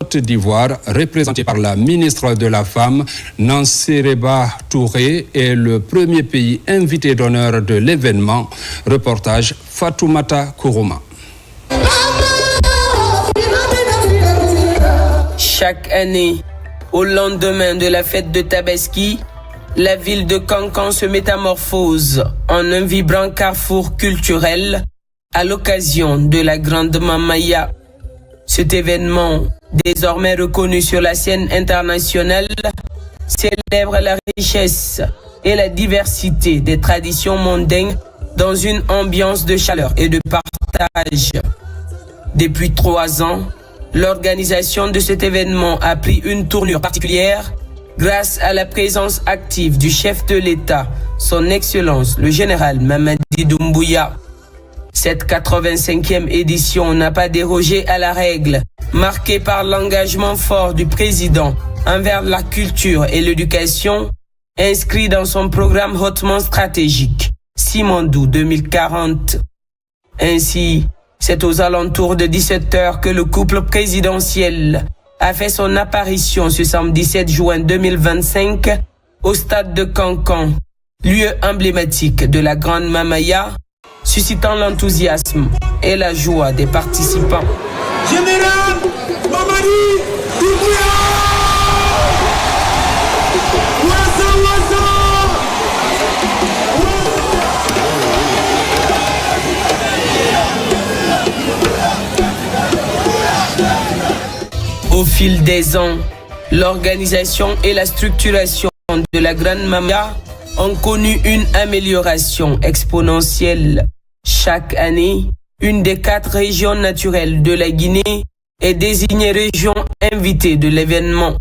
Côte d'Ivoire, représenté par la ministre de la Femme, Nansireba Touré, est le premier pays invité d'honneur de l'événement. Reportage Fatoumata Kourouma. Chaque année, au lendemain de la fête de Tabaski, la ville de Kankan se métamorphose en un vibrant carrefour culturel à l'occasion de la Grande Mamaya. Cet événement, désormais reconnu sur la scène internationale, célèbre la richesse et la diversité des traditions mondaines dans une ambiance de chaleur et de partage. Depuis 3 ans, l'organisation de cet événement a pris une tournure particulière grâce à la présence active du chef de l'État, son Excellence le général Mamadi Doumbouya. Cette 85e édition n'a pas dérogé à la règle, marquée par l'engagement fort du président envers la culture et l'éducation, inscrit dans son programme hautement stratégique, Simandou 2040. Ainsi, c'est aux alentours de 17h que le couple présidentiel a fait son apparition ce samedi 7 juin 2025 au stade de Kankan, lieu emblématique de la Grande Mamaya, suscitant l'enthousiasme et la joie des participants. Général Mamadi Doumbouya! Au fil des ans, l'organisation et la structuration de la Grande Mamaya ont connu une amélioration exponentielle. Chaque année, une des 4 régions naturelles de la Guinée est désignée région invitée de l'événement,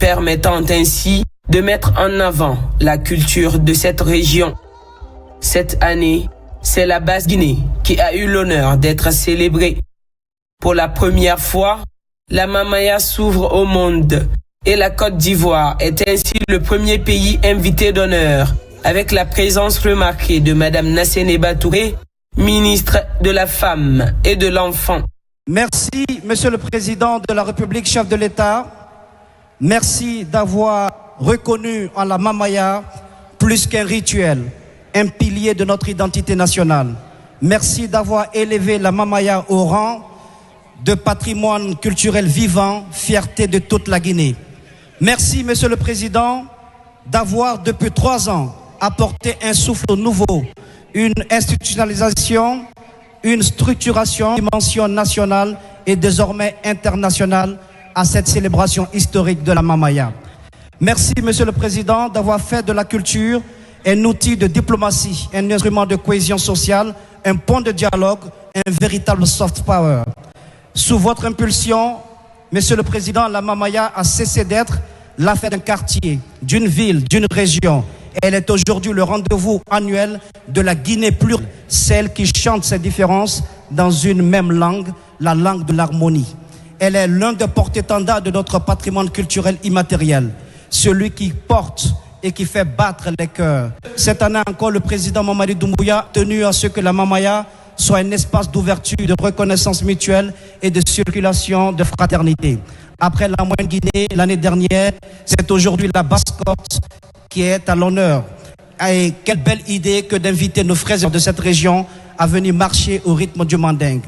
permettant ainsi de mettre en avant la culture de cette région. Cette année, c'est la Basse-Guinée qui a eu l'honneur d'être célébrée. Pour la première fois, la Mamaya s'ouvre au monde et la Côte d'Ivoire est ainsi le premier pays invité d'honneur, avec la présence remarquée de Madame Nansireba Touré, ministre de la Femme et de l'Enfant. Merci, Monsieur le Président de la République, chef de l'État. Merci d'avoir reconnu en la Mamaya plus qu'un rituel, un pilier de notre identité nationale. Merci d'avoir élevé la Mamaya au rang de patrimoine culturel vivant, fierté de toute la Guinée. Merci, Monsieur le Président, d'avoir depuis 3 ans apporté un souffle nouveau, une institutionnalisation, une structuration, une dimension nationale et désormais internationale à cette célébration historique de la Mamaya. Merci, Monsieur le Président, d'avoir fait de la culture un outil de diplomatie, un instrument de cohésion sociale, un pont de dialogue, un véritable soft power. Sous votre impulsion, Monsieur le Président, la Mamaya a cessé d'être l'affaire d'un quartier, d'une ville, d'une région. Elle est aujourd'hui le rendez-vous annuel de la Guinée plurielle, celle qui chante ses différences dans une même langue, la langue de l'harmonie. Elle est l'un des porte-étendards de notre patrimoine culturel immatériel, celui qui porte et qui fait battre les cœurs. Cette année encore, le président Mamadi Doumbouya a tenu à ce que la Mamaya soit un espace d'ouverture, de reconnaissance mutuelle et de circulation de fraternité. Après la Moyenne-Guinée, l'année dernière, c'est aujourd'hui la Basse-Côte qui est à l'honneur. Et quelle belle idée que d'inviter nos frères de cette région à venir marcher au rythme du mandingue.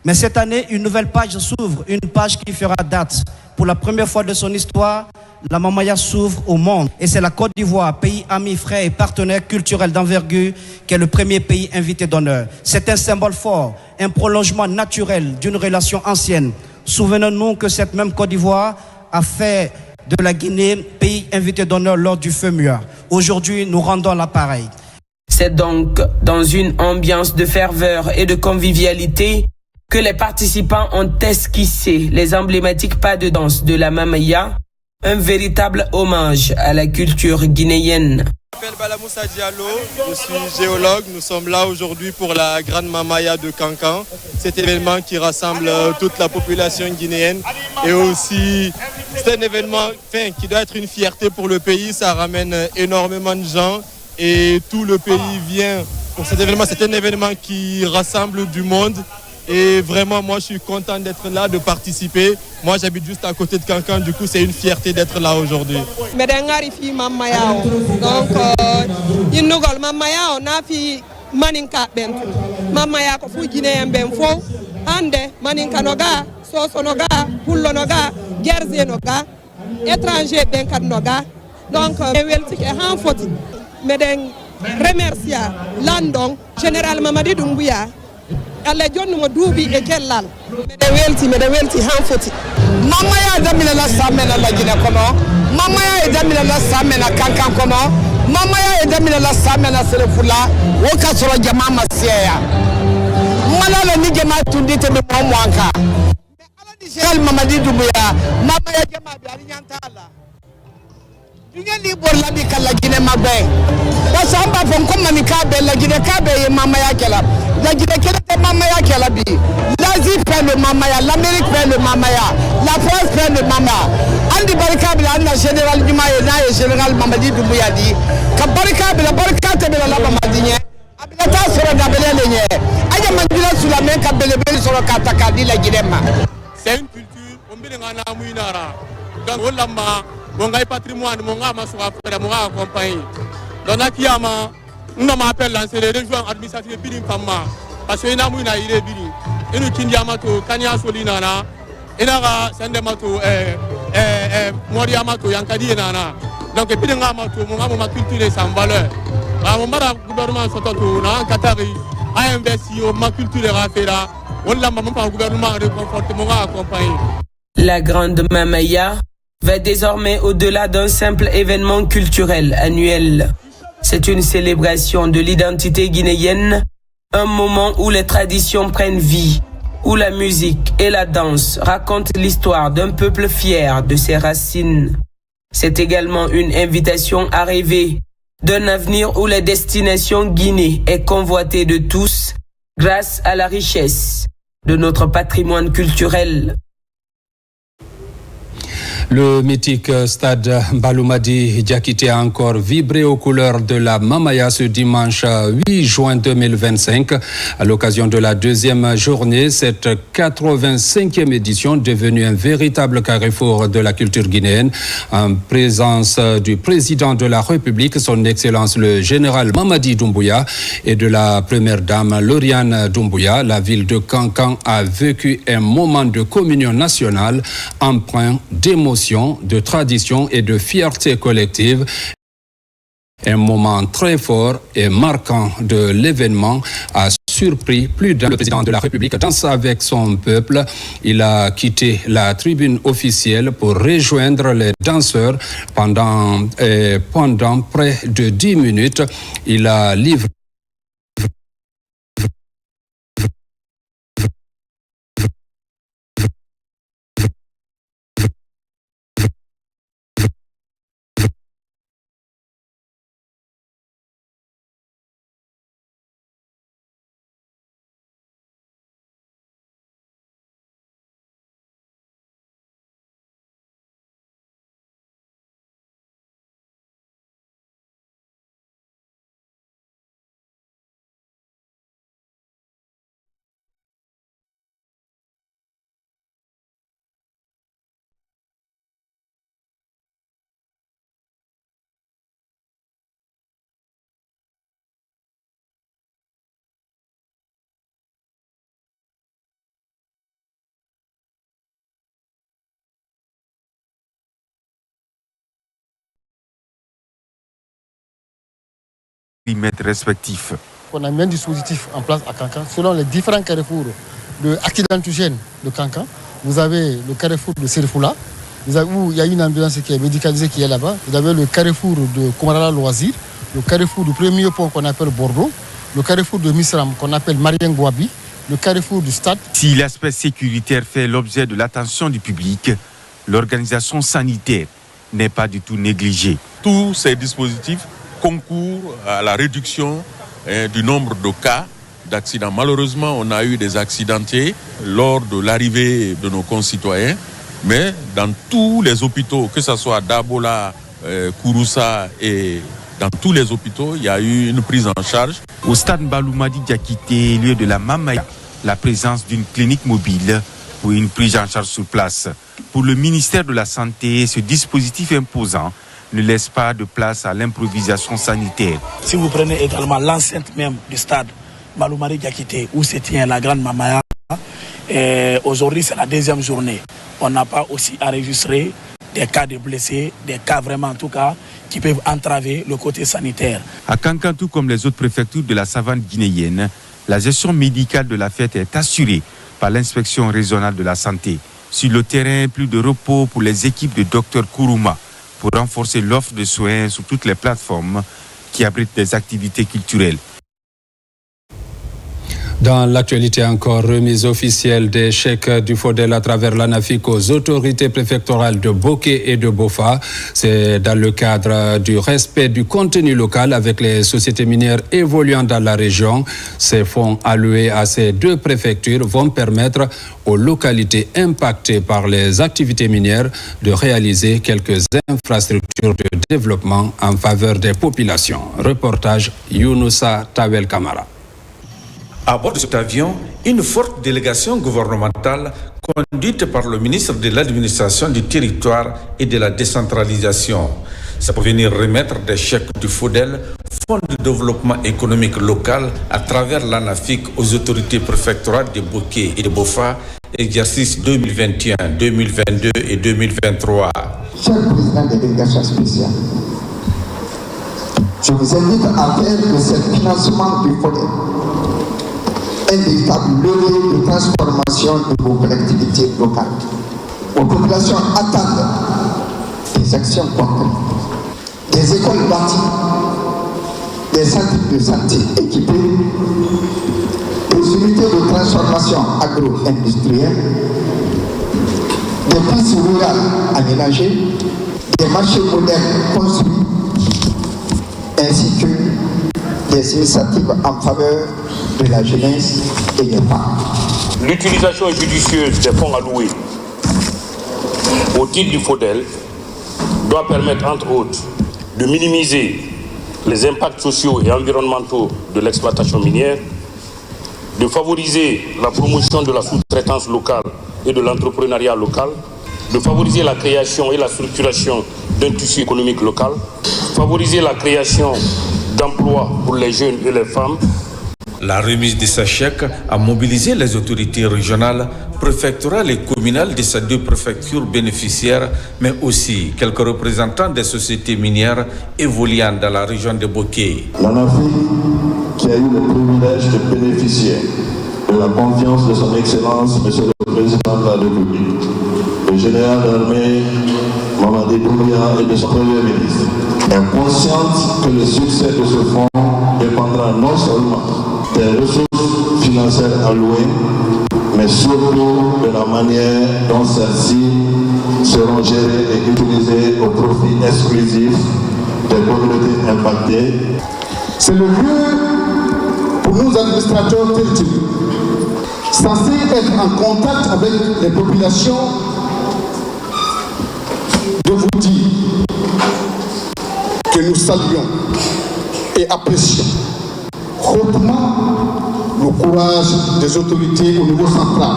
Mais cette année, une nouvelle page s'ouvre, une page qui fera date. Pour la première fois de son histoire, la Mamaya s'ouvre au monde. Et c'est la Côte d'Ivoire, pays ami, frère et partenaire culturel d'envergure, qui est le premier pays invité d'honneur. C'est un symbole fort, un prolongement naturel d'une relation ancienne. Souvenons-nous que cette même Côte d'Ivoire a fait de la Guinée pays invité d'honneur lors du FEMUA. Aujourd'hui, nous rendons l'appareil. C'est donc dans une ambiance de ferveur et de convivialité que les participants ont esquissé les emblématiques pas de danse de la Mamaya, un véritable hommage à la culture guinéenne. Je m'appelle Balamoussa Diallo, je suis géologue. Nous sommes là aujourd'hui pour la Grande Mamaya de Kankan, cet événement qui rassemble toute la population guinéenne et aussi c'est un événement qui doit être une fierté pour le pays. Ça ramène énormément de gens et tout le pays vient pour cet événement. C'est un événement qui rassemble du monde Et vraiment, moi, je suis content d'être là, de participer. Moi, j'habite juste à côté de Kankan. Du coup, c'est une fierté d'être là aujourd'hui. Donc, innugol mamaya na fi maninka bentu mamaya ko fu Guinéen ben fo ande maninka noga soso noga pullo noga gerze noga étranger ben kan noga donc welti ke han foti meden remercia landon général Mamadi Doumbouya alla jonnu mo duubi e kellal meden welti han foti mamaya damina la samena la Guinée kono mamaya damina la samena Kankan kono mamaya damina la samena selefula wo ka soro jama masiya malala ni jama tundite be momwanka ala di général Mamadi Doumbouya mamaya jama bi ali nyantala dunya li bor la bi kala Guinée magbe wasamba fon ko manika be la Guinée ka be mamaya kala la Guinée kala mamaya kala bi l'Asie fait le mamaya, l'Amérique fait le mamaya, la France fait le mamaya. Andi barikabila anda général Jumaye na e général Mamadi Doumbouya di ka barikabila barikate bela la Mamadinye abila soro da belele nye aja mandila sula men ka belebele soro kata kadila Guinema. C'est une culture on bi ngana muinara donc olamba bonga patrimoine monga masura fera monga accompagner donc akiyama on m'appelle lancer les régions administratives bilim famma parce que ina muina ile bili inu kindiamato kanya solinana inara sendemato moriamato yankadi nana donc epide ngamato mo culture sans valeur mon mara gouvernement sototo na Qatari a investi au ma culture rafera on l'a maman par gouvernement réconforter mon accompagner. La grande mamaya va désormais au-delà d'un simple événement culturel annuel. C'est une célébration de l'identité guinéenne, un moment où les traditions prennent vie, où la musique et la danse racontent l'histoire d'un peuple fier de ses racines. C'est également une invitation à rêver d'un avenir où la destination Guinée est convoitée de tous grâce à la richesse de notre patrimoine culturel. Le mythique stade Mbaloumadi Diakité a encore vibré aux couleurs de la Mamaya ce dimanche 8 juin 2025. À l'occasion de la deuxième journée, cette 85e édition devenue un véritable carrefour de la culture guinéenne. En présence du président de la République, son Excellence le général Mamadi Doumbouya, et de la première dame Lauriane Doumbouya, la ville de Kankan a vécu un moment de communion nationale empreint d'émotion, de tradition et de fierté collective. Un moment très fort et marquant de l'événement a surpris plus d'un. Le président de la République danse avec son peuple. Il a quitté la tribune officielle pour rejoindre les danseurs pendant près de 10 minutes. Il a livré respectifs. On a mis un dispositif en place à Kankan selon les différents carrefours accidentogènes de Kankan. Vous avez le carrefour de Serifula, où il y a une ambulance qui est médicalisée qui est là-bas. Vous avez le carrefour de Komarala Loisir, le carrefour du premier pont qu'on appelle Bordeaux, le carrefour de Misram qu'on appelle Marien Gouabi, le carrefour du Stade. Si l'aspect sécuritaire fait l'objet de l'attention du public, l'organisation sanitaire n'est pas du tout négligée. Tous ces dispositifs concourent à la réduction du nombre de cas d'accidents. Malheureusement, on a eu des accidentés lors de l'arrivée de nos concitoyens, mais dans tous les hôpitaux, que ce soit d'Abola, Kouroussa et dans tous les hôpitaux, il y a eu une prise en charge. Au stade Mbaloumadi Diakité, lieu de la Mamaya, la présence d'une clinique mobile pour une prise en charge sur place. Pour le ministère de la Santé, ce dispositif imposant ne laisse pas de place à l'improvisation sanitaire. Si vous prenez également l'enceinte même du stade Maloumari Diakité où se tient la Grande Mamaya, aujourd'hui c'est la deuxième journée. On n'a pas aussi enregistré des cas de blessés, des cas vraiment en tout cas qui peuvent entraver le côté sanitaire. À Kankan, tout comme les autres préfectures de la savane guinéenne, la gestion médicale de la fête est assurée par l'inspection régionale de la santé. Sur le terrain, plus de repos pour les équipes de Dr Kourouma pour renforcer l'offre de soins sur toutes les plateformes qui abritent des activités culturelles. Dans l'actualité encore, remise officielle des chèques du FODEL à travers l'ANAFIC aux autorités préfectorales de Boké et de Bofa. C'est dans le cadre du respect du contenu local avec les sociétés minières évoluant dans la région. Ces fonds alloués à ces deux préfectures vont permettre aux localités impactées par les activités minières de réaliser quelques infrastructures de développement en faveur des populations. Reportage Younoussa Tawel Kamara. À bord de cet avion, une forte délégation gouvernementale conduite par le ministre de l'Administration du Territoire et de la Décentralisation. C'est pour venir remettre des chèques du FODEL, Fonds de développement économique local, à travers l'ANAFIC aux autorités préfectorales de Boké et de Bofa, exercice 2021, 2022 et 2023. Cher président des délégations spéciales, je vous invite à faire de ce financement du FODEL un véritable levier de transformation de vos collectivités locales. Vos populations attendent des actions concrètes, des écoles bâties, des centres de santé équipés, des unités de transformation agro-industrielle, des pistes rurales aménagées, des marchés modernes construits, ainsi que des initiatives en faveur de la jeunesse et des femmes. L'utilisation judicieuse des fonds alloués au titre du FODEL doit permettre, entre autres, de minimiser les impacts sociaux et environnementaux de l'exploitation minière, de favoriser la promotion de la sous-traitance locale et de l'entrepreneuriat local, de favoriser la création et la structuration d'un tissu économique local, favoriser la création d'emplois pour les jeunes et les femmes. La remise de ce chèque a mobilisé les autorités régionales, préfectorales et communales de ces deux préfectures bénéficiaires, mais aussi quelques représentants des sociétés minières évoluant dans la région de Boké. L'ANAFIC, qui a eu le privilège de bénéficier de la confiance de son Excellence, Monsieur le Président de la République, le général d'armée Mamadi Doumbouya et de son Premier ministre, est consciente que le succès de ce fonds dépendra non seulement des ressources financières allouées, mais surtout de la manière dont celles-ci seront gérées et utilisées au profit exclusif des communautés impactées. C'est le lieu pour nous administrateurs territoriaux, censés être en contact avec les populations, de vous dire que nous saluons et apprécions hautement le courage des autorités au niveau central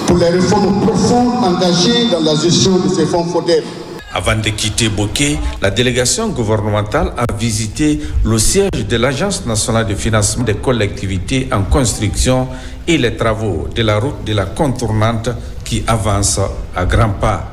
pour les réformes profondes engagées dans la gestion de ces fonds FODEL. Avant de quitter Boké, la délégation gouvernementale a visité le siège de l'Agence nationale de financement des collectivités en construction et les travaux de la route de la contournante qui avance à grands pas.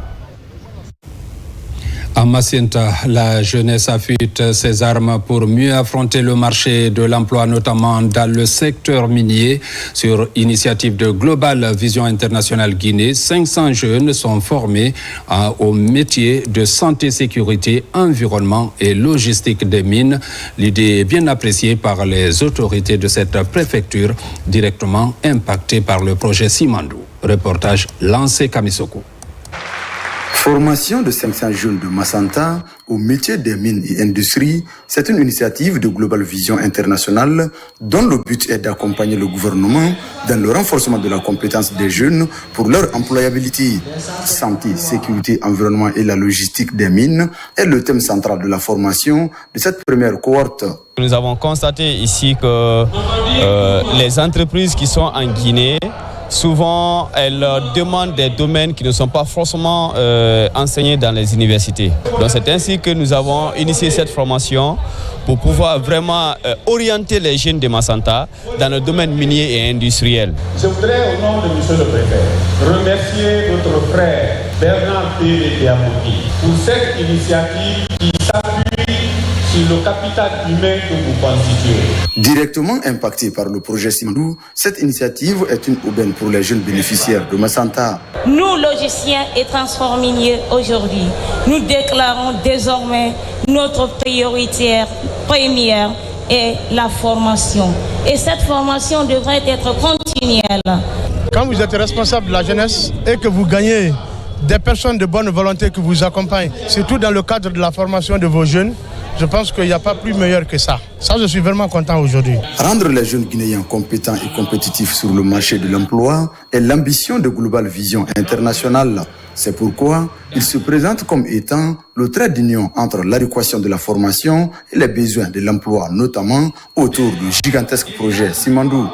À Macinta, la jeunesse affûte ses armes pour mieux affronter le marché de l'emploi, notamment dans le secteur minier. Sur initiative de Global Vision International Guinée, 500 jeunes sont formés au métier de santé, sécurité, environnement et logistique des mines. L'idée est bien appréciée par les autorités de cette préfecture, directement impactées par le projet Simandou. Reportage Lancé Kamisoko. Formation de 500 jeunes de Massanta au métier des mines et industries, c'est une initiative de Global Vision International dont le but est d'accompagner le gouvernement dans le renforcement de la compétence des jeunes pour leur employabilité. Santé, sécurité, environnement et la logistique des mines est le thème central de la formation de cette première cohorte. Nous avons constaté ici que les entreprises qui sont en Guinée, souvent, elles demandent des domaines qui ne sont pas forcément enseignés dans les universités. Donc c'est ainsi que nous avons initié cette formation pour pouvoir vraiment orienter les jeunes de Massanta dans le domaine minier et industriel. Je voudrais, au nom de M. le Préfet, remercier notre frère Bernard Diamouti pour cette initiative qui s'appuie sur le capital humain que vous constituez. Directement impacté par le projet Simandou, cette initiative est une aubaine pour les jeunes bénéficiaires de Massanta. Nous, logiciens et transforminiers, aujourd'hui, nous déclarons désormais notre priorité première est la formation. Et cette formation devrait être continuelle. Quand vous êtes responsable de la jeunesse et que vous gagnez des personnes de bonne volonté qui vous accompagnent, surtout dans le cadre de la formation de vos jeunes, je pense qu'il n'y a pas plus meilleur que ça. Ça, je suis vraiment content aujourd'hui. Rendre les jeunes Guinéens compétents et compétitifs sur le marché de l'emploi est l'ambition de Global Vision International. C'est pourquoi il se présente comme étant le trait d'union entre l'adéquation de la formation et les besoins de l'emploi, notamment autour du gigantesque projet Simandou.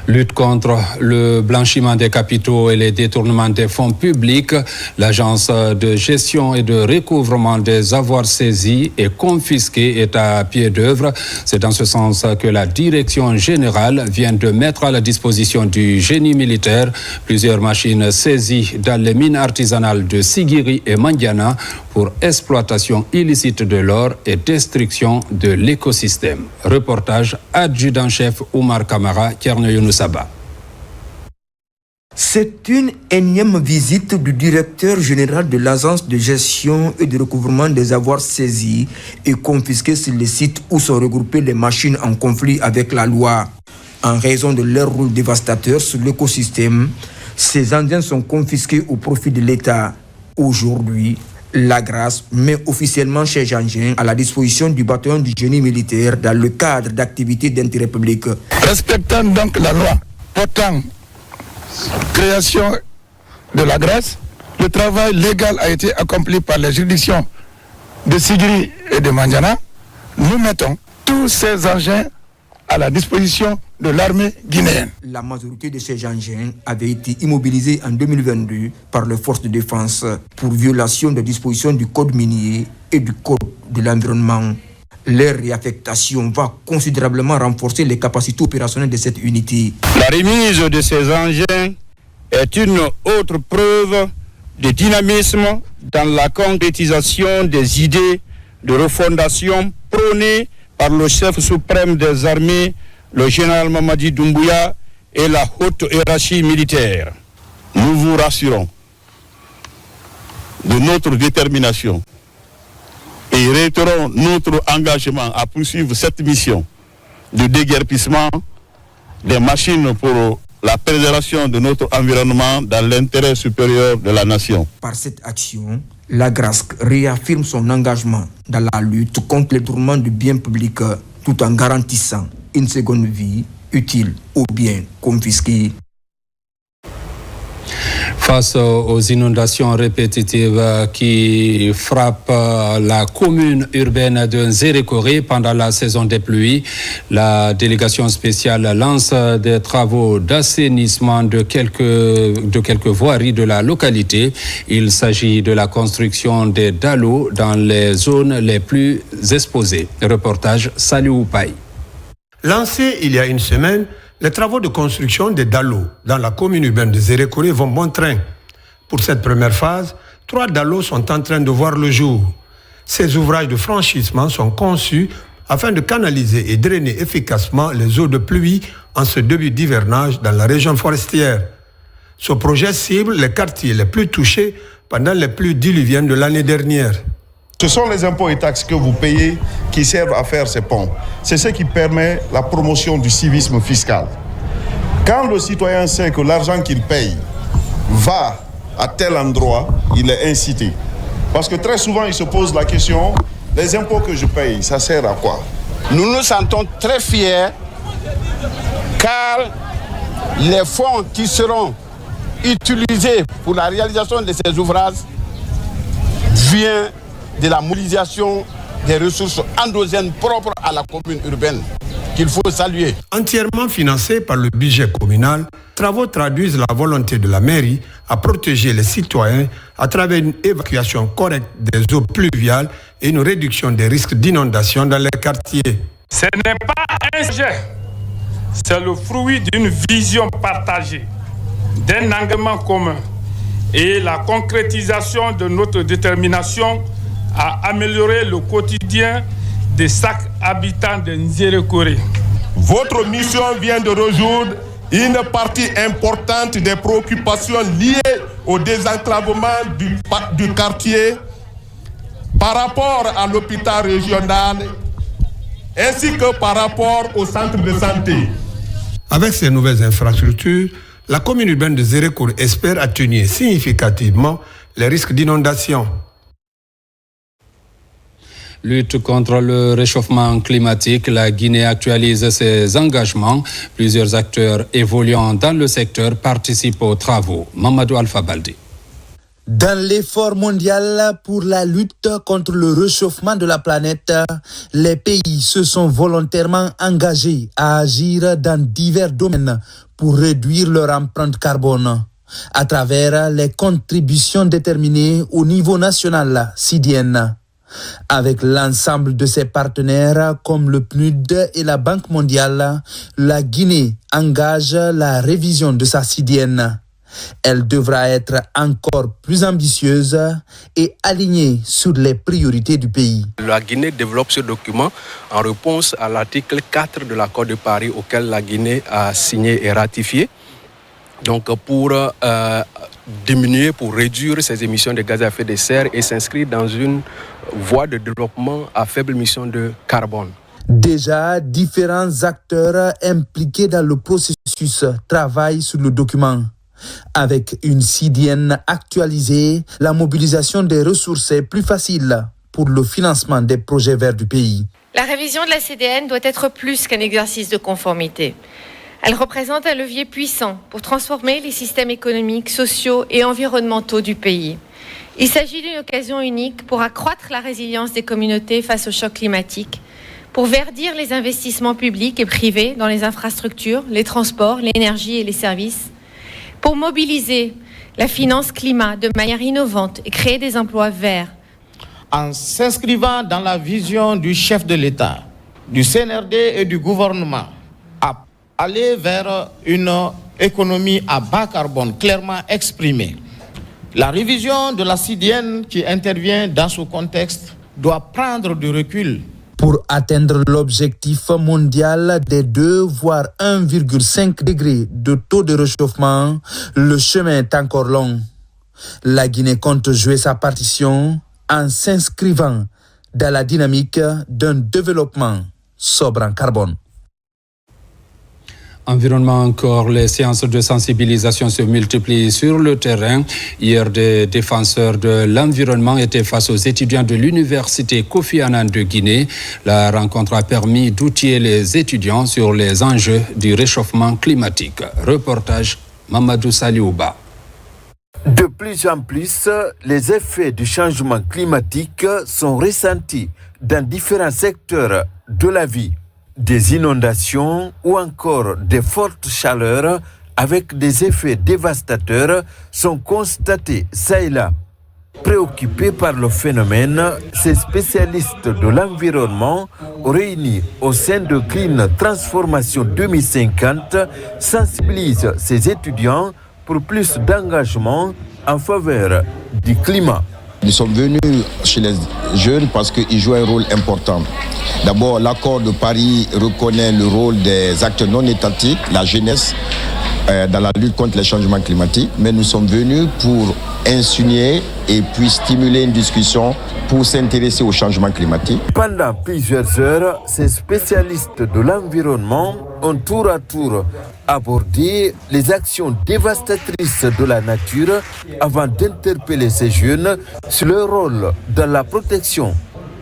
Lutte contre le blanchiment des capitaux et les détournements des fonds publics, l'agence de gestion et de recouvrement des avoirs saisis et confisqués est à pied d'œuvre. C'est dans ce sens que la direction générale vient de mettre à la disposition du génie militaire plusieurs machines saisies dans les mines artisanales de Sigiri et Mandiana pour exploitation illicite de l'or et destruction de l'écosystème. Reportage adjudant-chef Oumar Kamara, Thierno Younoussaba. C'est une énième visite du directeur général de l'agence de gestion et de recouvrement des avoirs saisis et confisqués sur les sites où sont regroupées les machines en conflit avec la loi. En raison de leur rôle dévastateur sur l'écosystème, ces engins sont confisqués au profit de l'État. Aujourd'hui, la grâce met officiellement ces engins à la disposition du bataillon du génie militaire dans le cadre d'activités d'intérêt public. Respectant donc la loi portant création de la grâce, le travail légal a été accompli par les juridictions de Sigiri et de Mandiana. Nous mettons tous ces engins à la disposition de l'armée guinéenne. La majorité de ces engins avaient été immobilisés en 2022 par les forces de défense pour violation des dispositions du code minier et du code de l'environnement. Leur réaffectation va considérablement renforcer les capacités opérationnelles de cette unité. La remise de ces engins est une autre preuve de dynamisme dans la concrétisation des idées de refondation prônées par le chef suprême des armées, le général Mamadi Doumbouya et la haute hiérarchie militaire. Nous vous rassurons de notre détermination et réitérons notre engagement à poursuivre cette mission de déguerpissement des machines pour la préservation de notre environnement dans l'intérêt supérieur de la nation. Par cette action, la GRASC réaffirme son engagement dans la lutte contre les détournements du bien public tout en garantissant une seconde vie utile aux biens confisqués. Face aux inondations répétitives qui frappent la commune urbaine de Nzérékoré pendant la saison des pluies, la délégation spéciale lance des travaux d'assainissement de quelques voiries de la localité. Il s'agit de la construction des dallos dans les zones les plus exposées. Reportage Saliou Paye. Lancé il y a une semaine, les travaux de construction des dallos dans la commune urbaine de Nzérékoré vont bon train. Pour cette première phase, 3 dallos sont en train de voir le jour. Ces ouvrages de franchissement sont conçus afin de canaliser et drainer efficacement les eaux de pluie en ce début d'hivernage dans la région forestière. Ce projet cible les quartiers les plus touchés pendant les pluies diluviennes de l'année dernière. Ce sont les impôts et taxes que vous payez qui servent à faire ces ponts. C'est ce qui permet la promotion du civisme fiscal. Quand le citoyen sait que l'argent qu'il paye va à tel endroit, il est incité. Parce que très souvent, il se pose la question, les impôts que je paye, ça sert à quoi? Nous nous sentons très fiers car les fonds qui seront utilisés pour la réalisation de ces ouvrages viennent de la mobilisation des ressources endogènes propres à la commune urbaine, qu'il faut saluer. Entièrement financés par le budget communal, travaux traduisent la volonté de la mairie à protéger les citoyens à travers une évacuation correcte des eaux pluviales et une réduction des risques d'inondation dans les quartiers. Ce n'est pas un sujet, c'est le fruit d'une vision partagée, d'un engagement commun et la concrétisation de notre détermination à améliorer le quotidien de chaque habitant de Nzérékoré. Votre mission vient de résoudre une partie importante des préoccupations liées au désenclavement du quartier par rapport à l'hôpital régional ainsi que par rapport au centre de santé. Avec ces nouvelles infrastructures, la commune urbaine de Nzérékoré espère atténuer significativement les risques d'inondation. Lutte contre le réchauffement climatique, la Guinée actualise ses engagements. Plusieurs acteurs évoluant dans le secteur participent aux travaux. Mamadou Alpha Baldi. Dans l'effort mondial pour la lutte contre le réchauffement de la planète, les pays se sont volontairement engagés à agir dans divers domaines pour réduire leur empreinte carbone à travers les contributions déterminées au niveau national SIDIEN. Avec l'ensemble de ses partenaires comme le PNUD et la Banque mondiale, la Guinée engage la révision de sa SIDIEN. Elle devra être encore plus ambitieuse et alignée sur les priorités du pays. La Guinée développe ce document en réponse à l'article 4 de l'accord de Paris auquel la Guinée a signé et ratifié. Donc pour diminuer, pour réduire ses émissions de gaz à effet de serre et s'inscrire dans une voie de développement à faible émission de carbone. Déjà, différents acteurs impliqués dans le processus travaillent sur le document. Avec une SIDIEN actualisée, la mobilisation des ressources est plus facile pour le financement des projets verts du pays. La révision de la SIDIEN doit être plus qu'un exercice de conformité. Elle représente un levier puissant pour transformer les systèmes économiques, sociaux et environnementaux du pays. Il s'agit d'une occasion unique pour accroître la résilience des communautés face au choc climatique, pour verdir les investissements publics et privés dans les infrastructures, les transports, l'énergie et les services, pour mobiliser la finance climat de manière innovante et créer des emplois verts. En s'inscrivant dans la vision du chef de l'État, du CNRD et du gouvernement, à aller vers une économie à bas carbone clairement exprimée. La révision de la SIDIEN qui intervient dans ce contexte doit prendre du recul. Pour atteindre l'objectif mondial des 2 voire 1,5 degrés de taux de réchauffement, le chemin est encore long. La Guinée compte jouer sa partition en s'inscrivant dans la dynamique d'un développement sobre en carbone. Environnement encore, les séances de sensibilisation se multiplient sur le terrain. Hier, des défenseurs de l'environnement étaient face aux étudiants de l'université Kofi Annan de Guinée. La rencontre a permis d'outiller les étudiants sur les enjeux du réchauffement climatique. Reportage Mamadou Saliouba. De plus en plus, les effets du changement climatique sont ressentis dans différents secteurs de la vie. Des inondations ou encore des fortes chaleurs avec des effets dévastateurs sont constatés ça et là. Préoccupés par le phénomène, ces spécialistes de l'environnement réunis au sein de Clean Transformation 2050 sensibilisent ces étudiants pour plus d'engagement en faveur du climat. Nous sommes venus chez les jeunes parce qu'ils jouent un rôle important. D'abord, l'accord de Paris reconnaît le rôle des acteurs non étatiques, la jeunesse, dans la lutte contre les changements climatiques. Mais nous sommes venus pour insinuer et puis stimuler une discussion pour s'intéresser au changement climatique. Pendant plusieurs heures, ces spécialistes de l'environnement ont tour à tour aborder les actions dévastatrices de la nature avant d'interpeller ces jeunes sur leur rôle dans la protection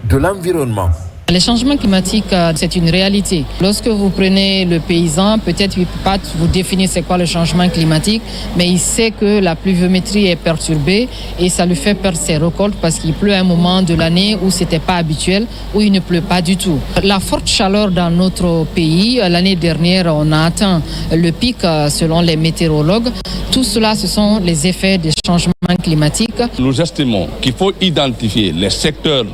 de l'environnement. Les changements climatiques, c'est une réalité. Lorsque vous prenez le paysan, peut-être il ne peut pas vous définir c'est quoi le changement climatique, mais il sait que la pluviométrie est perturbée et ça lui fait perdre ses récoltes parce qu'il pleut à un moment de l'année où ce n'était pas habituel, où il ne pleut pas du tout. La forte chaleur dans notre pays, l'année dernière, on a atteint le pic selon les météorologues. Tout cela, ce sont les effets des changements climatiques. Nous estimons qu'il faut identifier les secteurs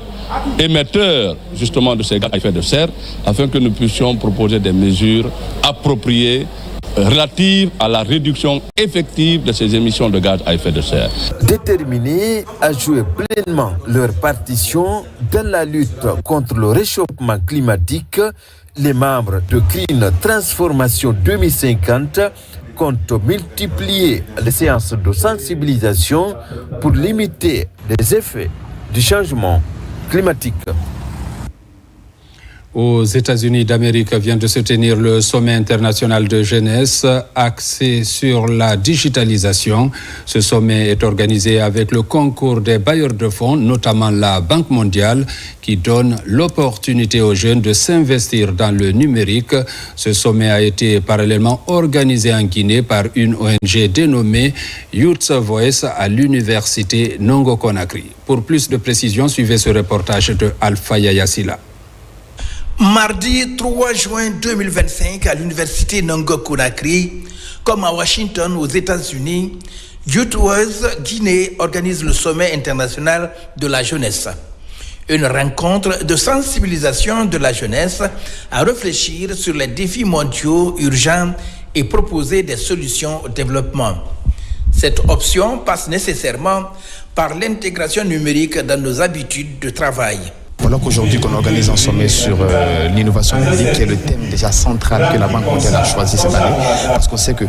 émetteurs justement de ces gaz à effet de serre afin que nous puissions proposer des mesures appropriées relatives à la réduction effective de ces émissions de gaz à effet de serre. Déterminés à jouer pleinement leur partition dans la lutte contre le réchauffement climatique, les membres de Green Transformation 2050 comptent multiplier les séances de sensibilisation pour limiter les effets du changement climatique. Aux États-Unis d'Amérique vient de se tenir le sommet international de jeunesse axé sur la digitalisation. Ce sommet est organisé avec le concours des bailleurs de fonds, notamment la Banque mondiale, qui donne l'opportunité aux jeunes de s'investir dans le numérique. Ce sommet a été parallèlement organisé en Guinée par une ONG dénommée Youth Voice à l'université Nongo Conakry. Pour plus de précisions, suivez ce reportage de Alpha Yayasila. Mardi 3 juin 2025 à l'université Nongo Conakry, comme à Washington aux États-Unis, Youth Voice Guinée organise le sommet international de la jeunesse. Une rencontre de sensibilisation de la jeunesse à réfléchir sur les défis mondiaux urgents et proposer des solutions au développement. Cette option passe nécessairement par l'intégration numérique dans nos habitudes de travail. Voilà qu'aujourd'hui qu'on organise un sommet sur l'innovation numérique, qui est le thème déjà central que la Banque mondiale a choisi cette année, parce qu'on sait que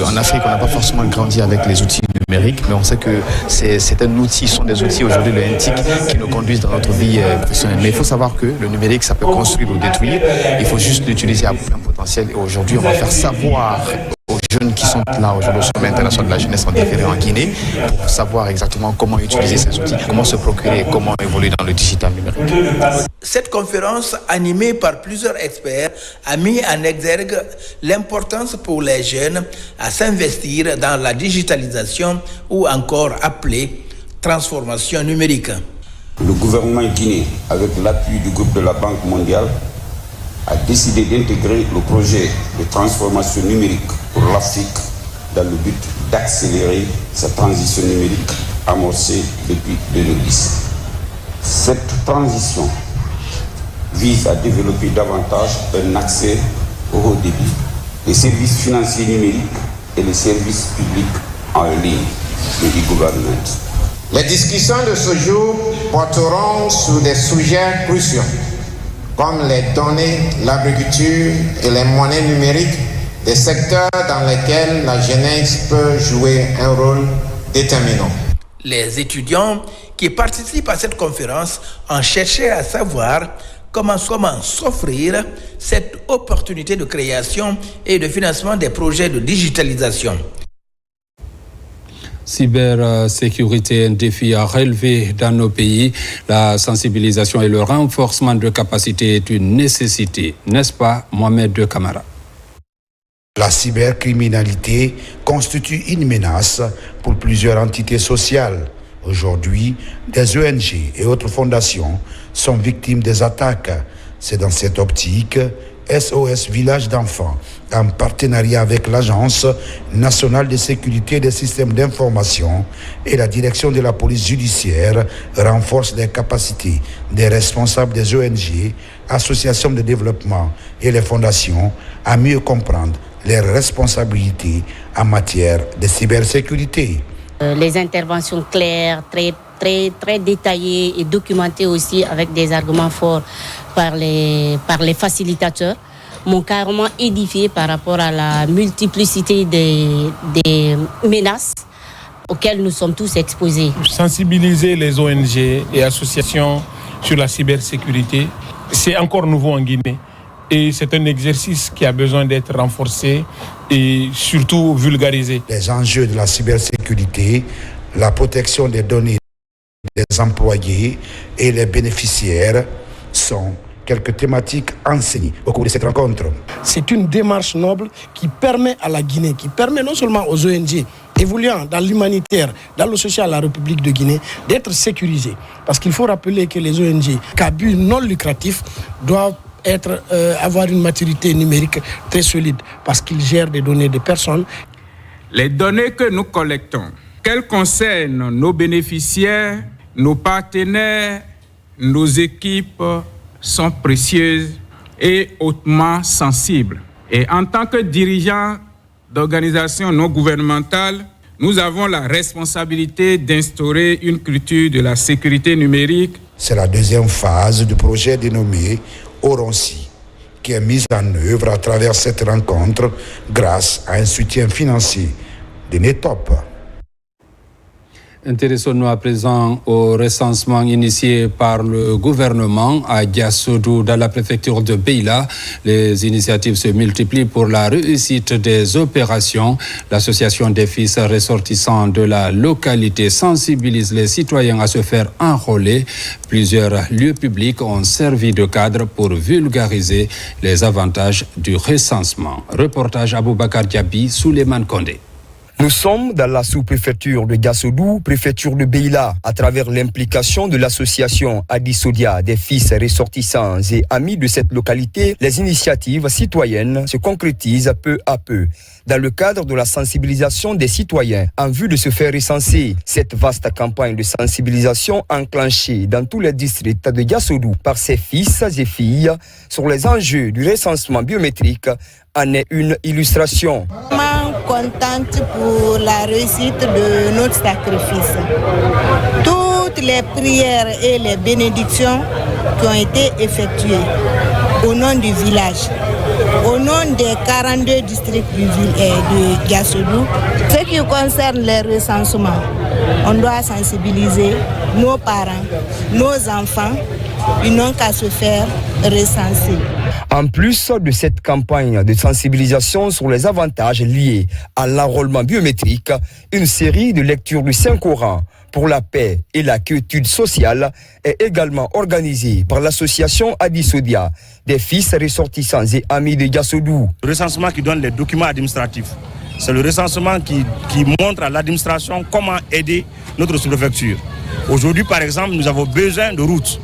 en Afrique on n'a pas forcément grandi avec les outils numériques, mais on sait que c'est un outil, ce sont des outils aujourd'hui, le NTIC, qui nous conduisent dans notre vie professionnelle. Mais il faut savoir que le numérique, ça peut construire ou détruire, il faut juste l'utiliser à plein potentiel. Et aujourd'hui on va faire savoir aux jeunes qui sont là aujourd'hui au sommet international de la jeunesse en différé en Guinée pour savoir exactement comment utiliser ces outils, comment se procurer, comment évoluer dans le digital numérique. Cette conférence, animée par plusieurs experts, a mis en exergue l'importance pour les jeunes à s'investir dans la digitalisation ou encore appelée transformation numérique. Le gouvernement guinéen, avec l'appui du groupe de la Banque mondiale, a décidé d'intégrer le projet de transformation numérique pour l'Afrique dans le but d'accélérer sa transition numérique amorcée depuis 2010. Cette transition vise à développer davantage un accès au haut débit, les services financiers numériques et les services publics en ligne, le e-government. Les discussions de ce jour porteront sur des sujets cruciaux comme les données, l'agriculture et les monnaies numériques, des secteurs dans lesquels la jeunesse peut jouer un rôle déterminant. Les étudiants qui participent à cette conférence ont cherché à savoir comment s'offrir cette opportunité de création et de financement des projets de digitalisation. Cybersécurité, un défi à relever dans nos pays. La sensibilisation et le renforcement de capacités est une nécessité, n'est-ce pas, Mohamed Kamara? La cybercriminalité constitue une menace pour plusieurs entités sociales. Aujourd'hui, des ONG et autres fondations sont victimes des attaques. C'est dans cette optique SOS Village d'enfants, en partenariat avec l'Agence nationale de sécurité des systèmes d'information et la direction de la police judiciaire, renforce les capacités des responsables des ONG, associations de développement et les fondations à mieux comprendre les responsabilités en matière de cybersécurité. Les interventions claires, très détaillées et documentées aussi avec des arguments forts par les facilitateurs m'ont carrément édifié par rapport à la multiplicité des menaces auxquelles nous sommes tous exposés. Sensibiliser les ONG et associations sur la cybersécurité, c'est encore nouveau en Guinée. Et c'est un exercice qui a besoin d'être renforcé et surtout vulgarisé. Les enjeux de la cybersécurité, la protection des données des employés et les bénéficiaires sont quelques thématiques enseignées au cours de cette rencontre. C'est une démarche noble qui permet à la Guinée, qui permet non seulement aux ONG évoluant dans l'humanitaire, dans le social à la République de Guinée, d'être sécurisées. Parce qu'il faut rappeler que les ONG à but non lucratif doivent avoir une maturité numérique très solide parce qu'ils gèrent des données de personnes. Les données que nous collectons, qu'elles concernent nos bénéficiaires, nos partenaires, nos équipes, sont précieuses et hautement sensibles. Et en tant que dirigeants d'organisations non gouvernementales, nous avons la responsabilité d'instaurer une culture de la sécurité numérique. C'est la deuxième phase du projet dénommé Oronsi, qui est mise en œuvre à travers cette rencontre grâce à un soutien financier de NETOP. Intéressons-nous à présent au recensement initié par le gouvernement à Diassoudou dans la préfecture de Beila. Les initiatives se multiplient pour la réussite des opérations. L'association des fils ressortissants de la localité sensibilise les citoyens à se faire enrôler. Plusieurs lieux publics ont servi de cadre pour vulgariser les avantages du recensement. Reportage Aboubakar Diaby, Souleymane Kondé. Nous sommes dans la sous-préfecture de Diassoudou, préfecture de Beila, à travers l'implication de l'association Adisodia des fils ressortissants et amis de cette localité. Les initiatives citoyennes se concrétisent peu à peu dans le cadre de la sensibilisation des citoyens en vue de se faire recenser. Cette vaste campagne de sensibilisation enclenchée dans tous les districts de Diassoudou par ses fils et filles sur les enjeux du recensement biométrique en est une illustration. Contente pour la réussite de notre sacrifice. Toutes les prières et les bénédictions qui ont été effectuées au nom du village, au nom des 42 districts de Diassoudou. Ce qui concerne les recensements, on doit sensibiliser nos parents, nos enfants, ils n'ont qu'à se faire recenser. En plus de cette campagne de sensibilisation sur les avantages liés à l'enrôlement biométrique, une série de lectures du Saint-Coran pour la paix et la quiétude sociale est également organisée par l'association Adisodia des fils ressortissants et amis de Diassoudou. Le recensement qui donne les documents administratifs, c'est le recensement qui montre à l'administration comment aider notre sous-préfecture. Aujourd'hui, par exemple, nous avons besoin de routes.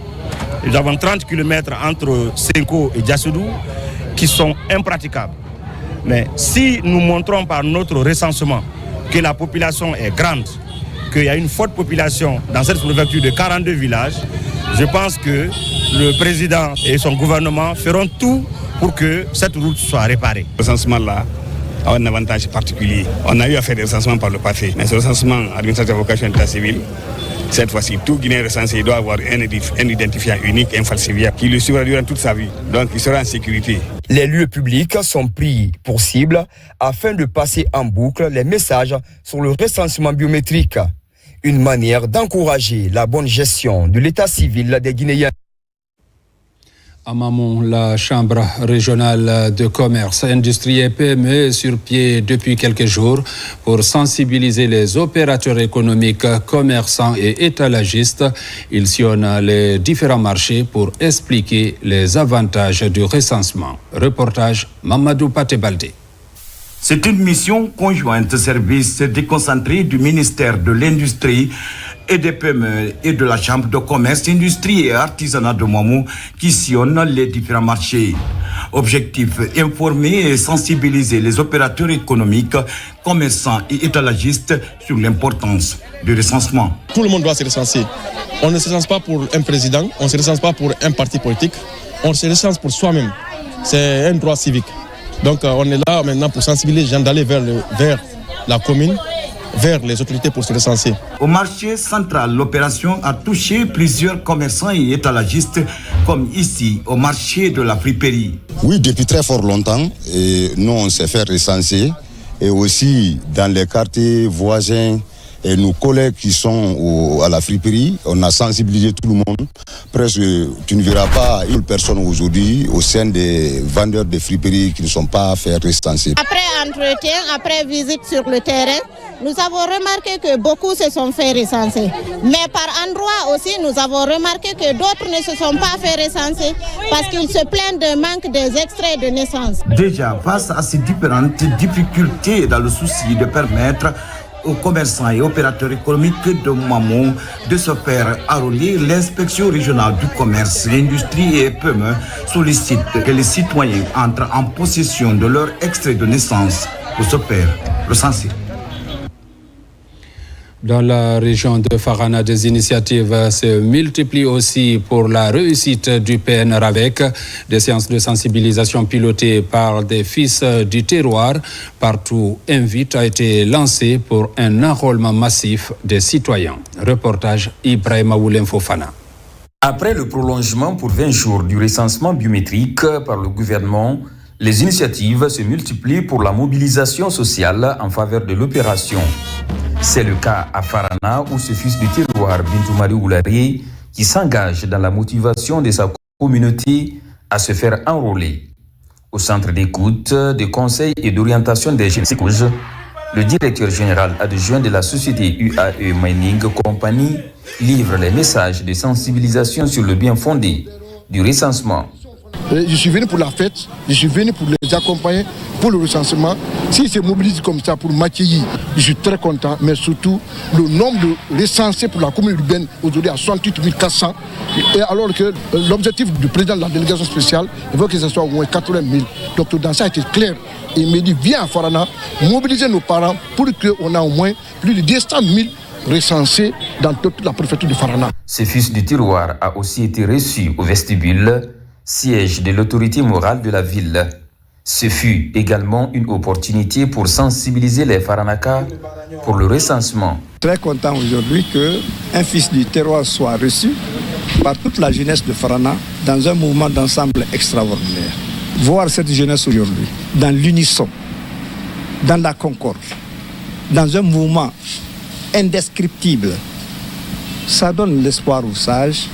Nous avons 30 km entre Senko et Diassoudou qui sont impraticables. Mais si nous montrons par notre recensement que la population est grande, qu'il y a une forte population dans cette préfecture de 42 villages, je pense que le président et son gouvernement feront tout pour que cette route soit réparée. Le recensement-là a un avantage particulier. On a eu à faire des recensements par le passé, mais ce recensement administratif à vocation d'état civil, cette fois-ci, tout Guinéen recensé doit avoir un identifiant unique, infalsifiable, qui le suivra durant toute sa vie. Donc, il sera en sécurité. Les lieux publics sont pris pour cible afin de passer en boucle les messages sur le recensement biométrique. Une manière d'encourager la bonne gestion de l'état civil des Guinéens. À Mamon, la Chambre régionale de commerce, industrie et PME est sur pied depuis quelques jours pour sensibiliser les opérateurs économiques, commerçants et étalagistes. Ils sillonnent les différents marchés pour expliquer les avantages du recensement. Reportage Mamadou Patebalde. C'est une mission conjointe service déconcentré du ministère de l'Industrie et des PME et de la Chambre de commerce, industrie et artisanat de Mamou qui sillonnent les différents marchés. Objectif, informer et sensibiliser les opérateurs économiques, commerçants et étalagistes sur l'importance du recensement. Tout le monde doit se recenser. On ne se recense pas pour un président, on ne se recense pas pour un parti politique, on se recense pour soi-même. C'est un droit civique. Donc on est là maintenant pour sensibiliser les gens d'aller vers la commune, vers les autorités pour se recenser. Au marché central, l'opération a touché plusieurs commerçants et étalagistes, comme ici, au marché de la friperie. Oui, depuis très fort longtemps, et nous on s'est fait recenser, et aussi dans les quartiers voisins Et nos collègues qui sont à la friperie, on a sensibilisé tout le monde. Presque, tu ne verras pas une personne aujourd'hui au sein des vendeurs de friperies qui ne sont pas fait recenser. Après entretien, après visite sur le terrain, nous avons remarqué que beaucoup se sont fait recenser. Mais par endroits aussi, nous avons remarqué que d'autres ne se sont pas fait recenser parce qu'ils se plaignent de manque des extraits de naissance. Déjà, face à ces différentes difficultés dans le souci de permettre aux commerçants et opérateurs économiques de Moimou de se faire enrôler, l'inspection régionale du commerce, l'industrie et PME sollicite que les citoyens entrent en possession de leur extrait de naissance pour se faire recenser. Dans la région de Farana, des initiatives se multiplient aussi pour la réussite du PNR avec des séances de sensibilisation pilotées par des fils du terroir. Partout, Invite a été lancé pour un enrôlement massif des citoyens. Reportage Ibrahima Oulem Fofana. Après le prolongement pour 20 jours du recensement biométrique par le gouvernement, les initiatives se multiplient pour la mobilisation sociale en faveur de l'opération. C'est le cas à Farana où ce fils du terroir, Bintoumari Oulari, qui s'engage dans la motivation de sa communauté à se faire enrôler. Au centre d'écoute, de conseil et d'orientation des jeunes Sécouj, le directeur général adjoint de la société UAE Mining Company livre les messages de sensibilisation sur le bien fondé du recensement. Je suis venu pour la fête, je suis venu pour les accompagner, pour le recensement. S'ils se mobilisent comme ça pour m'accueillir, je suis très content, mais surtout le nombre de recensés pour la commune urbaine aujourd'hui à 68 400. Et alors que l'objectif du président de la délégation spéciale, il veut que ce soit au moins 80 000. Donc dans ça a été clair. Et il me dit, viens à Farana, mobiliser nos parents pour qu'on ait au moins plus de 200 000 recensés dans toute la préfecture de Farana. Ce fils du terroir a aussi été reçu au vestibule, siège de l'autorité morale de la ville. Ce fut également une opportunité pour sensibiliser les Faranaka pour le recensement. Très content aujourd'hui qu'un fils du terroir soit reçu par toute la jeunesse de Farana dans un mouvement d'ensemble extraordinaire. Voir cette jeunesse aujourd'hui dans l'unisson, dans la concorde, dans un mouvement indescriptible, ça donne l'espoir aux sages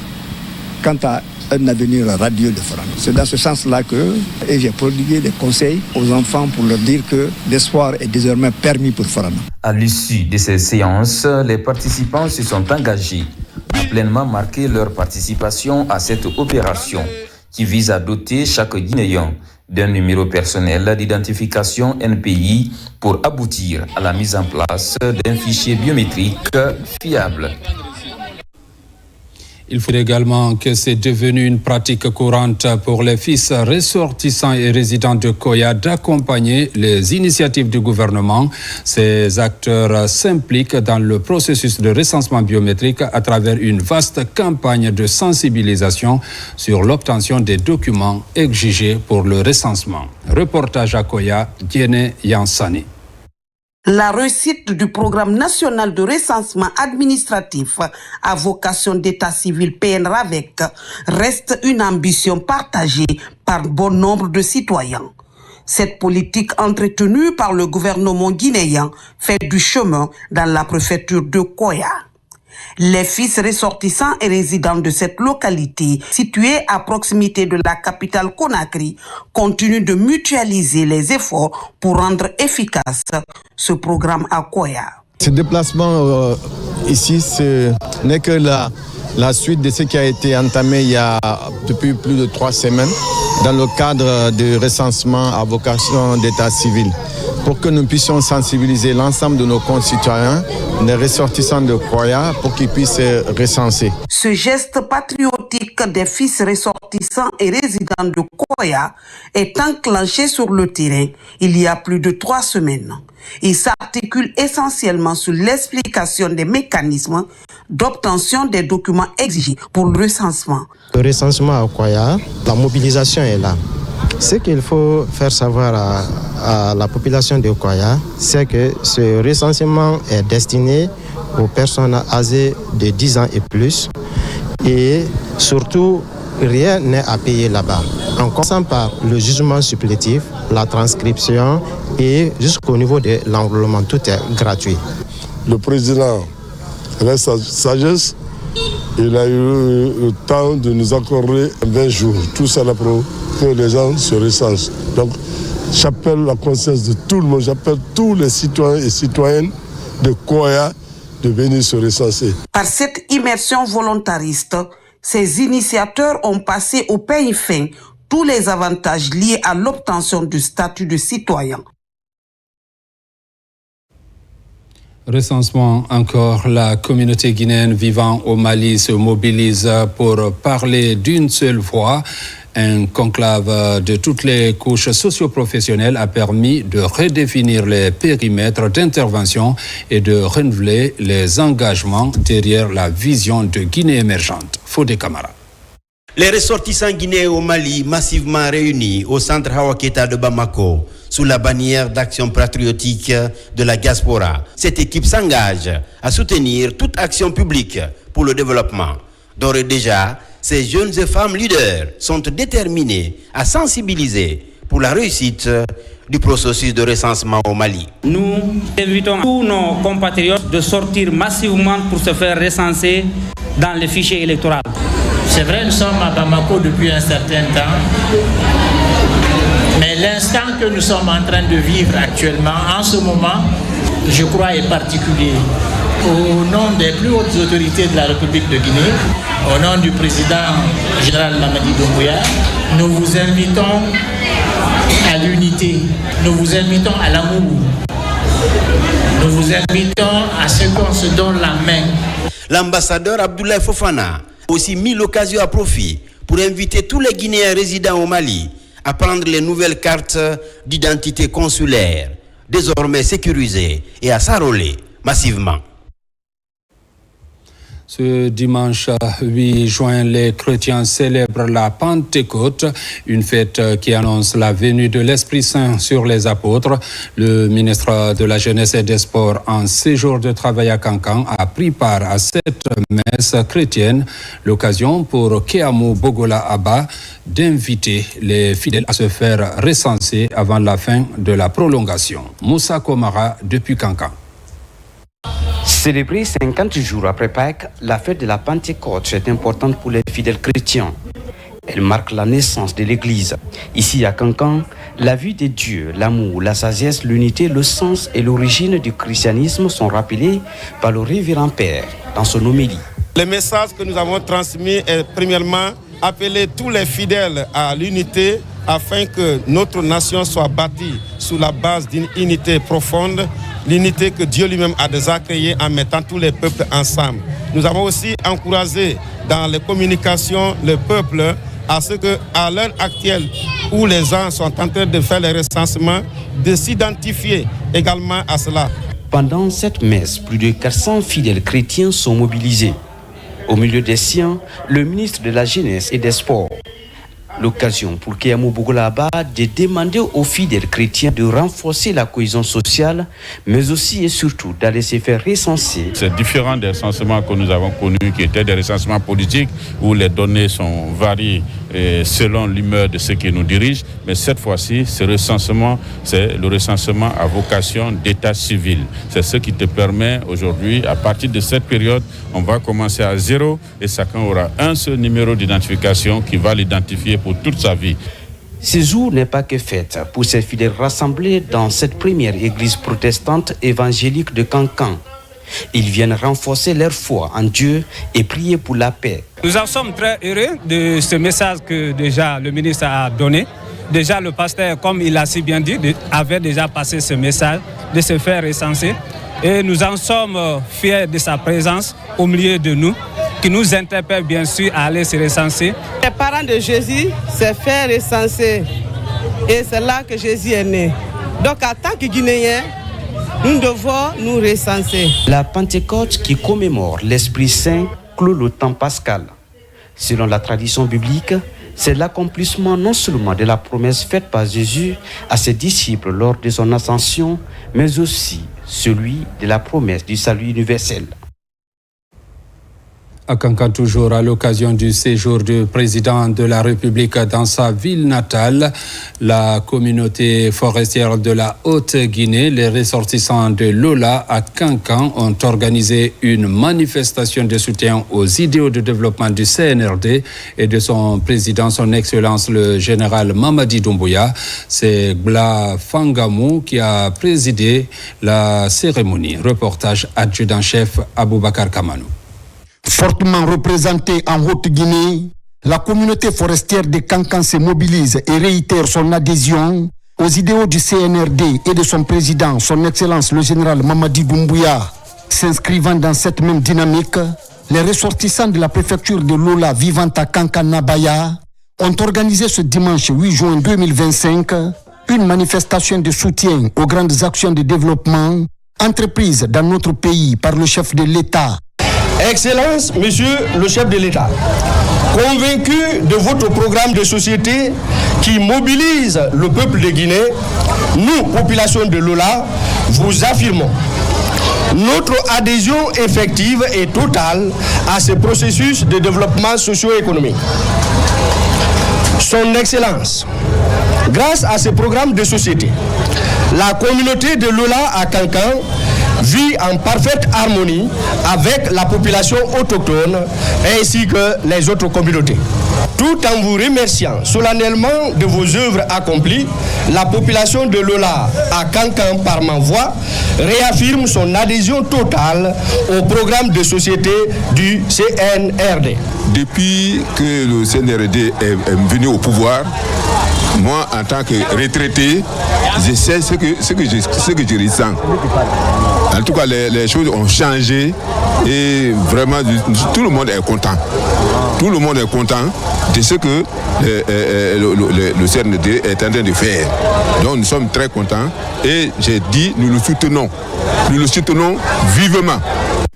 quant à un avenir radieux de Farana. C'est dans ce sens-là que j'ai prodigué des conseils aux enfants pour leur dire que l'espoir est désormais permis pour Farana. À l'issue de ces séances, les participants se sont engagés à pleinement marquer leur participation à cette opération qui vise à doter chaque Guinéen d'un numéro personnel d'identification NPI pour aboutir à la mise en place d'un fichier biométrique fiable. Il faut également que c'est devenu une pratique courante pour les fils ressortissants et résidents de Koya d'accompagner les initiatives du gouvernement. Ces acteurs s'impliquent dans le processus de recensement biométrique à travers une vaste campagne de sensibilisation sur l'obtention des documents exigés pour le recensement. Reportage à Koya, Diene Yansani. La réussite du programme national de recensement administratif à vocation d'état civil PNRAVEC reste une ambition partagée par bon nombre de citoyens. Cette politique entretenue par le gouvernement guinéen fait du chemin dans la préfecture de Koya. Les fils ressortissants et résidents de cette localité, située à proximité de la capitale Conakry, continuent de mutualiser les efforts pour rendre efficace ce programme à Koya. Ce déplacement ici, ce n'est que la suite de ce qui a été entamé depuis plus de 3 semaines dans le cadre du recensement à vocation d'état civil, pour que nous puissions sensibiliser l'ensemble de nos concitoyens, les ressortissants de Koya, pour qu'ils puissent se recenser. Ce geste patriotique des fils ressortissants et résidents de Koya est enclenché sur le terrain il y a plus de 3 semaines. Il s'articule essentiellement sur l'explication des mécanismes d'obtention des documents exigés pour le recensement. Le recensement à Koya, la mobilisation est là. Ce qu'il faut faire savoir à la population de Koya, c'est que ce recensement est destiné aux personnes âgées de 10 ans et plus. Et surtout, rien n'est à payer là-bas. En commençant par le jugement supplétif, la transcription et jusqu'au niveau de l'enrôlement, tout est gratuit. le président reste sa sagesse. Il a eu le temps de nous accorder 20 jours. Tout cela pour que les gens se recensent. Donc, j'appelle la conscience de tout le monde, j'appelle tous les citoyens et citoyennes de Koya de venir se recenser. Par cette immersion volontariste, ces initiateurs ont passé au peigne fin tous les avantages liés à l'obtention du statut de citoyen. Recensement encore, la communauté guinéenne vivant au Mali se mobilise pour parler d'une seule voix. Un conclave de toutes les couches socio-professionnelles a permis de redéfinir les périmètres d'intervention et de renouveler les engagements derrière la vision de Guinée émergente. Fodé Camara. Les ressortissants guinéens au Mali, massivement réunis au centre Hawa Keita de Bamako, sous la bannière d'action patriotique de la diaspora. Cette équipe s'engage à soutenir toute action publique pour le développement. D'ores et déjà, ces jeunes et femmes leaders sont déterminés à sensibiliser pour la réussite du processus de recensement au Mali. Nous invitons tous nos compatriotes de sortir massivement pour se faire recenser dans le fichier électoral. C'est vrai, nous sommes à Bamako depuis un certain temps, mais l'instant que nous sommes en train de vivre actuellement, en ce moment, je crois est particulier. Au nom des plus hautes autorités de la République de Guinée, au nom du président général Mamadi Doumbouya, nous vous invitons à l'unité, nous vous invitons à l'amour, nous vous invitons à ce qu'on se donne la main. L'ambassadeur Abdoulaye Fofana a aussi mis l'occasion à profit pour inviter tous les Guinéens résidant au Mali à prendre les nouvelles cartes d'identité consulaire, désormais sécurisées, et à s'enrôler massivement. Ce dimanche 8 juin, les chrétiens célèbrent la Pentecôte, une fête qui annonce la venue de l'Esprit Saint sur les apôtres. Le ministre de la Jeunesse et des Sports, en séjour de travail à Kankan, a pris part à cette messe chrétienne, l'occasion pour Keamou Bogola Abba d'inviter les fidèles à se faire recenser avant la fin de la prolongation. Moussa Komara depuis Kankan. Célébrer 50 jours après Pâques, la fête de la Pentecôte est importante pour les fidèles chrétiens. Elle marque la naissance de l'Église. Ici à Kankan, la vue de Dieu, l'amour, la sagesse, l'unité, le sens et l'origine du christianisme sont rappelés par le révérend Père dans son homélie. Le message que nous avons transmis est premièrement appeler tous les fidèles à l'unité afin que notre nation soit bâtie sous la base d'une unité profonde, l'unité que Dieu lui-même a déjà créée en mettant tous les peuples ensemble. Nous avons aussi encouragé dans les communications le peuple à ce qu'à l'heure actuelle où les gens sont en train de faire les recensements, de s'identifier également à cela. Pendant cette messe, plus de 400 fidèles chrétiens sont mobilisés. Au milieu des siens, le ministre de la Jeunesse et des Sports. L'occasion pour Keamou Bogola Abba de demander aux fidèles chrétiens de renforcer la cohésion sociale, mais aussi et surtout d'aller se faire recenser. C'est différent des recensements que nous avons connus, qui étaient des recensements politiques, où les données sont variées selon l'humeur de ceux qui nous dirigent. Mais cette fois-ci, ce recensement, c'est le recensement à vocation d'état civil. C'est ce qui te permet aujourd'hui, à partir de cette période, on va commencer à zéro et chacun aura un seul numéro d'identification qui va l'identifier pour toute sa vie. Ce jour n'est pas que fête pour ces fidèles rassemblés dans cette première église protestante évangélique de Kankan. Ils viennent renforcer leur foi en Dieu et prier pour la paix. Nous en sommes très heureux de ce message que déjà le ministre a donné. Déjà le pasteur, comme il a si bien dit, avait déjà passé ce message de se faire recenser. Et nous en sommes fiers de sa présence au milieu de nous, qui nous interpelle bien sûr à aller se recenser. Les parents de Jésus s'est fait recenser et c'est là que Jésus est né. Donc en tant que Guinéens, nous devons nous recenser. La Pentecôte qui commémore l'Esprit Saint clôt le temps pascal. Selon la tradition biblique, c'est l'accomplissement non seulement de la promesse faite par Jésus à ses disciples lors de son ascension, mais aussi celui de la promesse du salut universel. À Kankan, toujours à l'occasion du séjour du président de la République dans sa ville natale, la communauté forestière de la Haute-Guinée, les ressortissants de Lola à Kankan ont organisé une manifestation de soutien aux idéaux de développement du CNRD et de son président, son Excellence le général Mamadi Doumbouya. C'est Bla Fangamou qui a présidé la cérémonie. Reportage adjudant-chef Aboubakar Kamanou. Fortement représentée en Haute-Guinée, la communauté forestière de Kankan se mobilise et réitère son adhésion aux idéaux du CNRD et de son président, son Excellence le général Mamadi Doumbouya. S'inscrivant dans cette même dynamique, les ressortissants de la préfecture de Lola vivant à Kankan-Nabaya ont organisé ce dimanche 8 juin 2025 une manifestation de soutien aux grandes actions de développement entreprises dans notre pays par le chef de l'État. Excellence, Monsieur le chef de l'État, convaincu de votre programme de société qui mobilise le peuple de Guinée, nous, population de Lola, vous affirmons notre adhésion effective et totale à ce processus de développement socio-économique. Son Excellence, grâce à ce programme de société, la communauté de Lola à Kankan vit en parfaite harmonie avec la population autochtone ainsi que les autres communautés. Tout en vous remerciant solennellement de vos œuvres accomplies, la population de Lola à Kankan par ma voix réaffirme son adhésion totale au programme de société du CNRD. Depuis que le CNRD est venu au pouvoir, moi, en tant que retraité, je sais ce que je ressens. En tout cas, les choses ont changé et vraiment, tout le monde est content. Tout le monde est content de ce que le CNRD est en train de faire. Donc, nous sommes très contents et j'ai dit, nous le soutenons. Nous le soutenons vivement.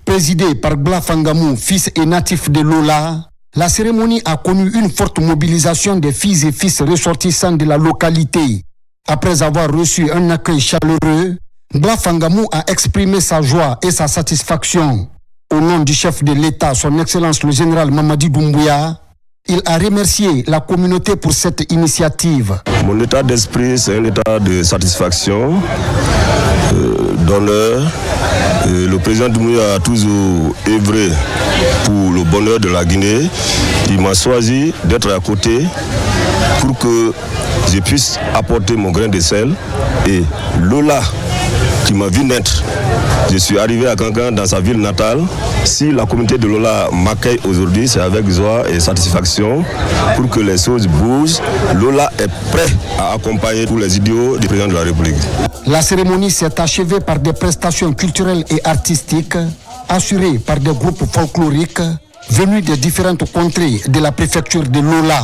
Présidé par Bla Fangamou, fils et natif de Lola, la cérémonie a connu une forte mobilisation des filles et fils ressortissants de la localité. Après avoir reçu un accueil chaleureux, Bla Fangamou a exprimé sa joie et sa satisfaction. Au nom du chef de l'État, son Excellence le général Mamadi Doumbouya, il a remercié la communauté pour cette initiative. Mon état d'esprit, c'est un état de satisfaction, d'honneur. Le président Doumbouya a toujours œuvré pour le bonheur de la Guinée. Il m'a choisi d'être à côté pour que je puisse apporter mon grain de sel. Et Lola, qui m'a vu naître, je suis arrivé à Kankan dans sa ville natale. Si la communauté de Lola m'accueille aujourd'hui, c'est avec joie et satisfaction pour que les choses bougent. Lola est prêt à accompagner tous les idéaux du président de la République. La cérémonie s'est achevée par des prestations culturelles et artistiques assurées par des groupes folkloriques venus des différentes contrées de la préfecture de Lola.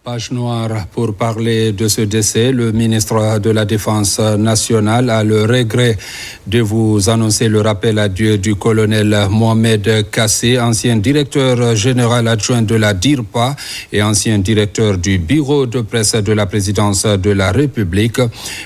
Page noire pour parler de ce décès. Le ministre de la Défense nationale a le regret de vous annoncer le rappel à Dieu du colonel Mohamed Kassé, ancien directeur général adjoint de la DIRPA et ancien directeur du bureau de presse de la présidence de la République.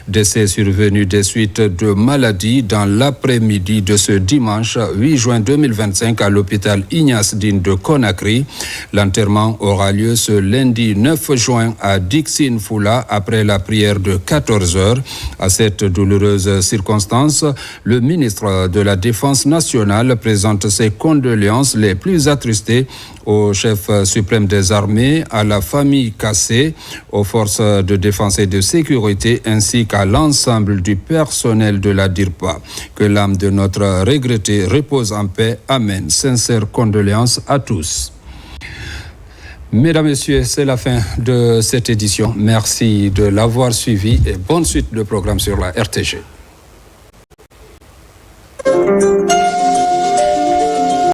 Décès survenu des suites de maladie dans l'après-midi de ce dimanche 8 juin 2025 à l'hôpital Ignace Dine de Conakry. L'enterrement aura lieu ce lundi 9 juin à Dixine Foula après la prière de 14 heures. À cette douloureuse circonstance, le ministre de la Défense nationale présente ses condoléances les plus attristées au chef suprême des armées, à la famille Kassé, aux forces de défense et de sécurité ainsi qu'à l'ensemble du personnel de la DIRPA. Que l'âme de notre regretté repose en paix. Amen. Sincères condoléances à tous. Mesdames, Messieurs, c'est la fin de cette édition. Merci de l'avoir suivi et bonne suite de programme sur la RTG.